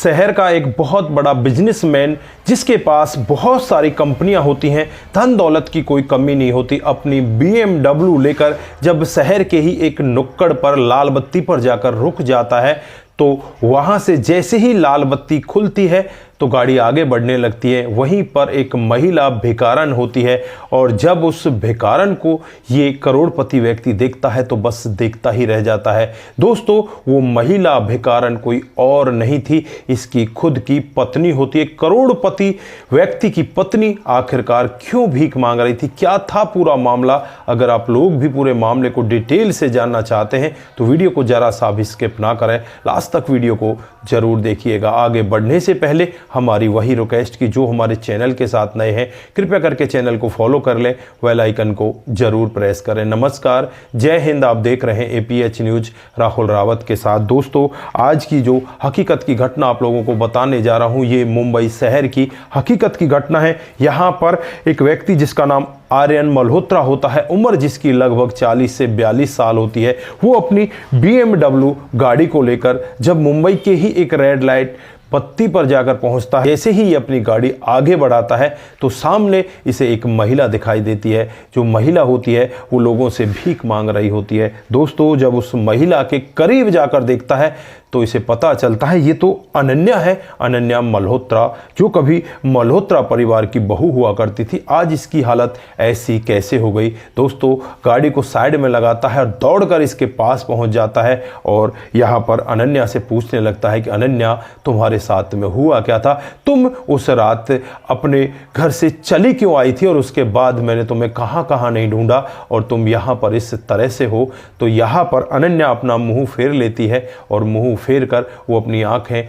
शहर का एक बहुत बड़ा बिजनेसमैन जिसके पास बहुत सारी कंपनियां होती हैं, धन दौलत की कोई कमी नहीं होती, अपनी BMW लेकर जब शहर के ही एक नुक्कड़ पर लाल बत्ती पर जाकर रुक जाता है तो वहां से जैसे ही लाल बत्ती खुलती है तो गाड़ी आगे बढ़ने लगती है। वहीं पर एक महिला भिखारन होती है और जब उस भिखारन को ये करोड़पति व्यक्ति देखता है तो बस देखता ही रह जाता है। दोस्तों, वो महिला भिखारन कोई और नहीं थी, इसकी खुद की पत्नी होती है। करोड़पति व्यक्ति की पत्नी आखिरकार क्यों भीख मांग रही थी, क्या था पूरा मामला? अगर आप लोग भी पूरे मामले को डिटेल से जानना चाहते हैं तो वीडियो को जरा सा भी स्किप ना करें, लास्ट तक वीडियो को जरूर देखिएगा। आगे बढ़ने से पहले हमारी वही रिक्वेस्ट की जो हमारे चैनल के साथ नए हैं, कृपया करके चैनल को फॉलो कर लें, बेल आइकन को जरूर प्रेस करें। नमस्कार, जय हिंद। आप देख रहे हैं APH न्यूज राहुल रावत के साथ। दोस्तों, आज की जो हकीकत की घटना आप लोगों को बताने जा रहा हूं, ये मुंबई शहर की हकीकत की घटना है। यहां पर एक व्यक्ति जिसका नाम आर्यन मल्होत्रा होता है, उम्र जिसकी लगभग 40 से 42 साल होती है, वो अपनी BMW गाड़ी को लेकर जब मुंबई के ही एक रेड लाइट बत्ती पर जाकर पहुंचता है, जैसे ही अपनी गाड़ी आगे बढ़ाता है तो सामने इसे एक महिला दिखाई देती है। जो महिला होती है वो लोगों से भीख मांग रही होती है। दोस्तों, जब उस महिला के करीब जाकर देखता है तो इसे पता चलता है ये तो अनन्या है, अनन्या मल्होत्रा, जो कभी मल्होत्रा परिवार की बहू हुआ करती थी। आज इसकी हालत ऐसी कैसे हो गई? दोस्तों, गाड़ी को साइड में लगाता है और दौड़कर इसके पास पहुंच जाता है और यहाँ पर अनन्या से पूछने लगता है कि अनन्या, तुम्हारे साथ में हुआ क्या था? तुम उस रात अपने घर से चली क्यों आई थी और उसके बाद मैंने तुम्हें कहाँ कहाँ नहीं ढूंढा और तुम यहाँ पर इस तरह से हो? तो यहाँ पर अनन्या अपना मुंह फेर लेती है और मुंह फेर कर वो अपनी आंखें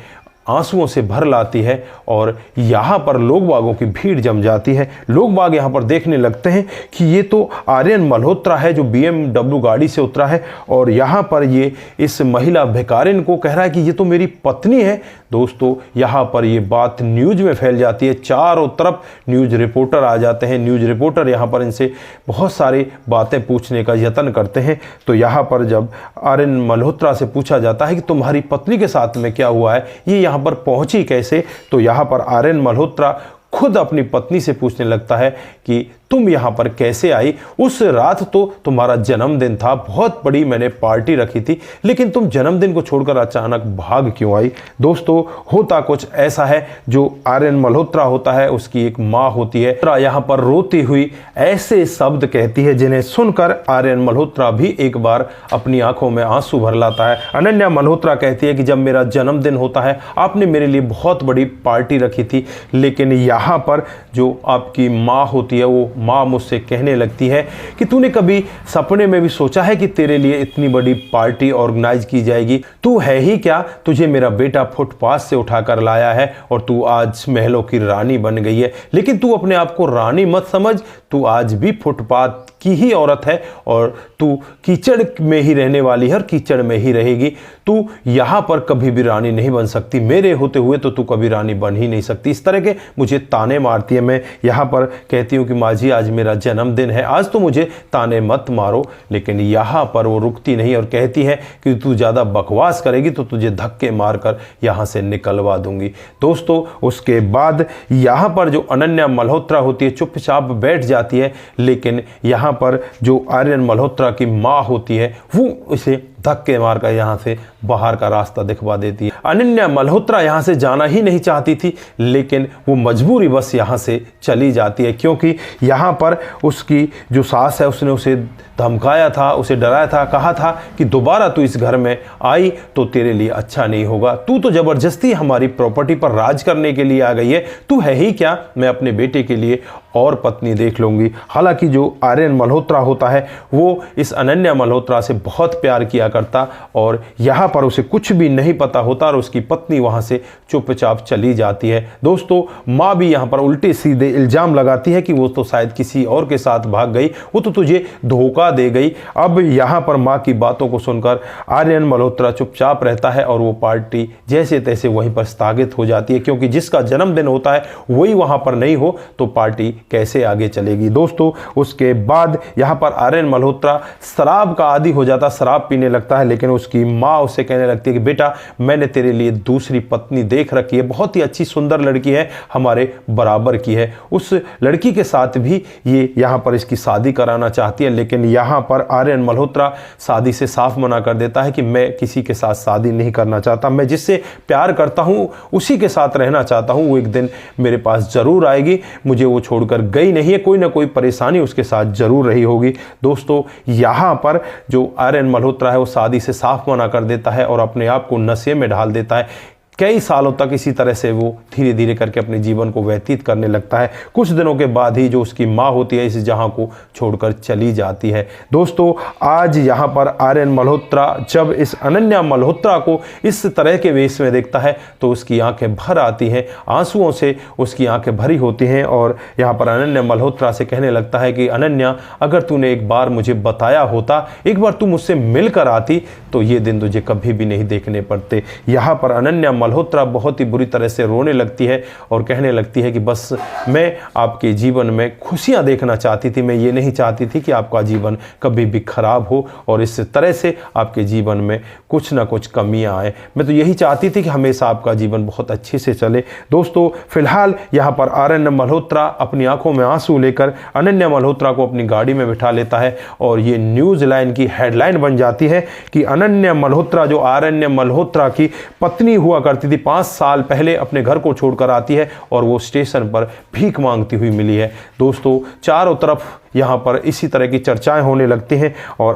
आंसुओं से भर लाती है और यहाँ पर लोग बागों की भीड़ जम जाती है। लोग बाग यहाँ पर देखने लगते हैं कि ये तो आर्यन मल्होत्रा है जो BMW गाड़ी से उतरा है और यहाँ पर ये इस महिला भिखारिन को कह रहा है कि ये तो मेरी पत्नी है। दोस्तों, यहाँ पर ये बात न्यूज में फैल जाती है, चारों तरफ न्यूज रिपोर्टर आ जाते हैं। न्यूज रिपोर्टर यहाँ पर इनसे बहुत सारी बातें पूछने का यत्न करते हैं। तो यहाँ पर जब आर्यन मल्होत्रा से पूछा जाता है कि तुम्हारी पत्नी के साथ में क्या हुआ है, ये यहाँ पर पहुंची कैसे, तो यहाँ पर आर्यन मल्होत्रा खुद अपनी पत्नी से पूछने लगता है कि तुम यहाँ पर कैसे आई? उस रात तो तुम्हारा जन्मदिन था, बहुत बड़ी मैंने पार्टी रखी थी, लेकिन तुम जन्मदिन को छोड़कर अचानक भाग क्यों आई? दोस्तों, होता कुछ ऐसा है, जो आर्यन मल्होत्रा होता है उसकी एक माँ होती है, यहाँ पर रोती हुई ऐसे शब्द कहती है जिन्हें सुनकर आर्यन मल्होत्रा भी एक बार अपनी आंखों में आंसू भर लाता है। अनन्या मल्होत्रा कहती है कि जब मेरा जन्मदिन होता है आपने मेरे लिए बहुत बड़ी पार्टी रखी थी, लेकिन यहाँ पर जो आपकी माँ होती है वो माँ मुझसे कहने लगती है कि तूने कभी सपने में भी सोचा है कि तेरे लिए इतनी बड़ी पार्टी ऑर्गेनाइज की जाएगी? तू है ही क्या? तुझे मेरा बेटा फुटपाथ से उठाकर लाया है और तू आज महलों की रानी बन गई है, लेकिन तू अपने आप को रानी मत समझ, तू आज भी फुटपाथ की ही औरत है और तू कीचड़ में ही रहने वाली है और कीचड़ में ही रहेगी। तू यहाँ पर कभी भी रानी नहीं बन सकती, मेरे होते हुए तो तू कभी रानी बन ही नहीं सकती। इस तरह के मुझे ताने मारती है। मैं यहाँ पर कहती हूँ कि माँ जी, आज मेरा जन्मदिन है, आज तो मुझे ताने मत मारो, लेकिन यहाँ पर वो रुकती नहीं और कहती है कि तू ज़्यादा बकवास करेगी तो तुझे धक्के मारकर यहाँ से निकलवा दूंगी। दोस्तों, उसके बाद यहाँ पर जो अनन्या मल्होत्रा होती है चुपचाप बैठ जाती है, लेकिन यहाँ पर जो आर्यन मल्होत्रा की माँ होती है वो इसे धक्के मारकर यहाँ से बाहर का रास्ता दिखवा देती है। अनन्या मल्होत्रा यहाँ से जाना ही नहीं चाहती थी, लेकिन वो मजबूरी बस यहाँ से चली जाती है, क्योंकि यहाँ पर उसकी जो सास है उसने उसे धमकाया था, उसे डराया था, कहा था कि दोबारा तू इस घर में आई तो तेरे लिए अच्छा नहीं होगा, तू तो जबरदस्ती हमारी प्रॉपर्टी पर राज करने के लिए आ गई है, तू है ही क्या? मैं अपने बेटे के लिए और पत्नी देख लूंगी। हालांकि जो आर्यन मल्होत्रा होता है वो इस अनन्या मल्होत्रा से बहुत प्यार किया करता और यहाँ पर उसे कुछ भी नहीं पता होता और उसकी पत्नी वहाँ से चुपचाप चली जाती है। दोस्तों, माँ भी यहाँ पर उल्टे सीधे इल्जाम लगाती है कि वो तो शायद किसी और के साथ भाग गई, वो तो तुझे धोखा दे गई। अब यहाँ पर माँ की बातों को सुनकर आर्यन मल्होत्रा चुपचाप रहता है और वो पार्टी जैसे तैसे वहीं पर स्थगित हो जाती है, क्योंकि जिसका जन्मदिन होता है वही वहाँ पर नहीं हो तो पार्टी कैसे आगे चलेगी। दोस्तों, उसके बाद यहाँ पर आर्यन मल्होत्रा शराब का आदी हो जाता, शराब पीने लगता है, लेकिन उसकी माँ उसे कहने लगती है कि बेटा मैंने तेरे लिए दूसरी पत्नी देख रखी है, बहुत ही अच्छी सुंदर लड़की है, हमारे बराबर की है। उस लड़की के साथ भी ये यहाँ पर इसकी शादी कराना चाहती है, लेकिन यहाँ पर आर्यन मल्होत्रा शादी से साफ मना कर देता है कि मैं किसी के साथ शादी नहीं करना चाहता, मैं जिससे प्यार करता हूँ उसी के साथ रहना चाहता हूँ, वो एक दिन मेरे पास जरूर आएगी, मुझे वो छोड़कर गई नहीं है, कोई ना कोई परेशानी उसके साथ जरूर रही होगी। दोस्तों यहाँ पर जो आर्यन मल्होत्रा है वो शादी से साफ मना कर देता है और अपने आप को नशे में ढाल देता है। कई सालों तक इसी तरह से वो धीरे धीरे करके अपने जीवन को व्यतीत करने लगता है। कुछ दिनों के बाद ही जो उसकी माँ होती है इस जहां को छोड़कर चली जाती है। दोस्तों आज यहाँ पर आर्यन मल्होत्रा जब इस अनन्या मल्होत्रा को इस तरह के वेश में देखता है तो उसकी आंखें भर आती हैं, आंसुओं से उसकी आंखें भरी होती हैं और यहाँ पर अनन्या मल्होत्रा से कहने लगता है कि अनन्या अगर तूने एक बार मुझे बताया होता, एक बार तू मुझसे मिलकर आती तो ये दिन तुझे कभी भी नहीं देखने पड़ते। यहाँ पर अनन्या मल्होत्रा बहुत ही बुरी तरह से रोने लगती है और कहने लगती है कि बस मैं आपके जीवन में खुशियां देखना चाहती थी, मैं ये नहीं चाहती थी कि आपका जीवन कभी भी खराब हो और इस तरह से आपके जीवन में कुछ ना कुछ कमियां आए। मैं तो यही चाहती थी कि हमेशा आपका जीवन बहुत अच्छे से चले। दोस्तों फिलहाल यहाँ पर आर्यन मल्होत्रा अपनी आंखों में आंसू लेकर अनन्या मल्होत्रा को अपनी गाड़ी में बिठा लेता है और ये न्यूज लाइन की हेडलाइन बन जाती है कि अनन्या मल्होत्रा जो आर्यन मल्होत्रा की पत्नी हुआ करती थी 5 साल पहले अपने घर को छोड़कर आती है और वो स्टेशन पर भीख मांगती हुई मिली है। दोस्तों चारों तरफ यहाँ पर इसी तरह की चर्चाएं होने लगती हैं और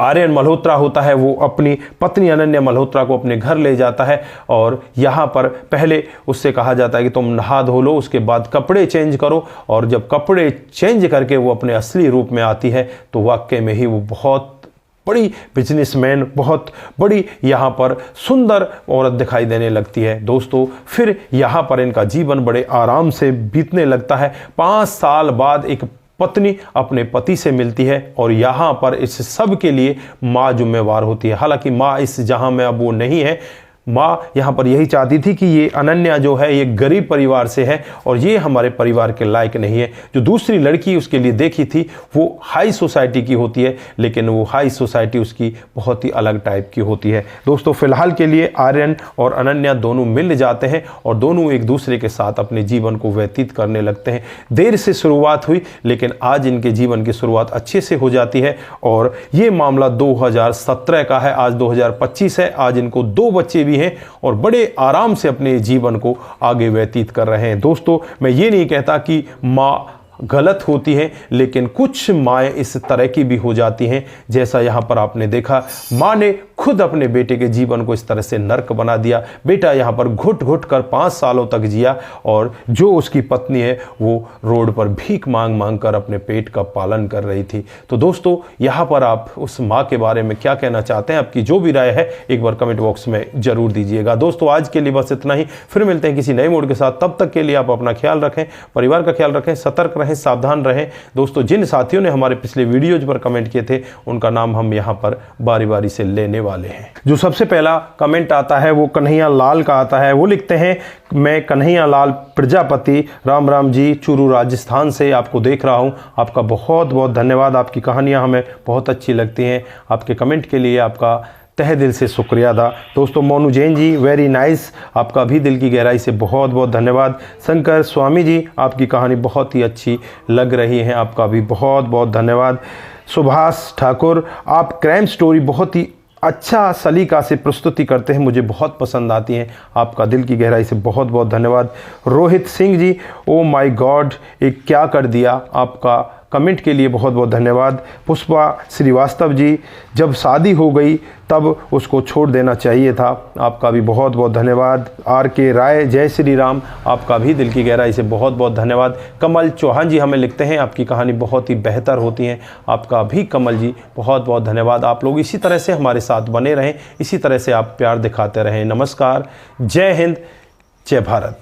आर्यन मल्होत्रा होता है वो अपनी पत्नी अनन्या मल्होत्रा को अपने घर ले जाता है और यहाँ पर पहले उससे कहा जाता है कि तुम नहा धो लो, उसके बाद कपड़े चेंज करो, और जब कपड़े चेंज करके वो अपने असली रूप में आती है तो वाकई में ही वो बहुत बड़ी बिजनेसमैन, बहुत बड़ी यहाँ पर सुंदर औरत दिखाई देने लगती है। दोस्तों फिर यहाँ पर इनका जीवन बड़े आराम से बीतने लगता है। 5 साल बाद एक पत्नी अपने पति से मिलती है और यहाँ पर इस सब के लिए माँ जिम्मेवार होती है। हालांकि माँ इस जहां में अब वो नहीं है, माँ यहाँ पर यही चाहती थी कि ये अनन्या जो है ये गरीब परिवार से है और ये हमारे परिवार के लायक नहीं है। जो दूसरी लड़की उसके लिए देखी थी वो हाई सोसाइटी की होती है, लेकिन वो हाई सोसाइटी उसकी बहुत ही अलग टाइप की होती है। दोस्तों फिलहाल के लिए आर्यन और अनन्या दोनों मिल जाते हैं और दोनों एक दूसरे के साथ अपने जीवन को व्यतीत करने लगते हैं। देर से शुरुआत हुई लेकिन आज इनके जीवन की शुरुआत अच्छे से हो जाती है और ये मामला 2017 का है, आज 2025 है। आज इनको 2 बच्चे भी हैं और बड़े आराम से अपने जीवन को आगे व्यतीत कर रहे हैं। दोस्तों मैं ये नहीं कहता कि माँ गलत होती हैं, लेकिन कुछ माएँ इस तरह की भी हो जाती हैं जैसा यहाँ पर आपने देखा। माँ ने खुद अपने बेटे के जीवन को इस तरह से नर्क बना दिया। बेटा यहाँ पर घुट घुट कर 5 सालों तक जिया और जो उसकी पत्नी है वो रोड पर भीख मांग मांग कर अपने पेट का पालन कर रही थी। तो दोस्तों यहाँ पर आप उस माँ के बारे में क्या कहना चाहते हैं, आपकी जो भी राय है एक बार कमेंट बॉक्स में जरूर दीजिएगा। दोस्तों आज के लिए बस इतना ही, फिर मिलते हैं किसी नए मोड के साथ। तब तक के लिए आप अपना ख्याल रखें, परिवार का ख्याल रखें, सतर्क रहें, सावधान रहें। दोस्तों जिन साथियों ने हमारे पिछले वीडियोज पर कमेंट किए थे उनका नाम हम यहाँ पर बारी बारी से लेने वाले हैं। जो सबसे पहला कमेंट आता है वो कन्हैया लाल का आता है। वो लिखते हैं मैं कन्हैया लाल प्रजापति राम राम जी चूरू राजस्थान से आपको देख रहा हूँ। आपका बहुत बहुत धन्यवाद, आपकी कहानियाँ हमें बहुत अच्छी लगती हैं। आपके कमेंट के लिए आपका तहे दिल से शुक्रिया अदा। दोस्तों मोनू जैन जी वेरी नाइस, आपका भी दिल की गहराई से बहुत बहुत धन्यवाद। शंकर स्वामी जी आपकी कहानी बहुत ही अच्छी लग रही है, आपका भी बहुत बहुत धन्यवाद। सुभाष ठाकुर आप क्राइम स्टोरी बहुत ही अच्छा सलीका से प्रस्तुति करते हैं, मुझे बहुत पसंद आती हैं, आपका दिल की गहराई से बहुत बहुत धन्यवाद। Rohit Singh ji oh my God एक क्या कर दिया, आपका कमेंट के लिए बहुत बहुत धन्यवाद। पुष्पा श्रीवास्तव जी जब शादी हो गई तब उसको छोड़ देना चाहिए था, आपका भी बहुत बहुत धन्यवाद। आर के राय जय श्री राम, आपका भी दिल की गहराई से बहुत बहुत धन्यवाद। कमल चौहान जी हमें लिखते हैं आपकी कहानी बहुत ही बेहतर होती है, आपका भी कमल जी बहुत बहुत धन्यवाद। आप लोग इसी तरह से हमारे साथ बने रहें, इसी तरह से आप प्यार दिखाते रहें। नमस्कार, जय हिंद, जय भारत।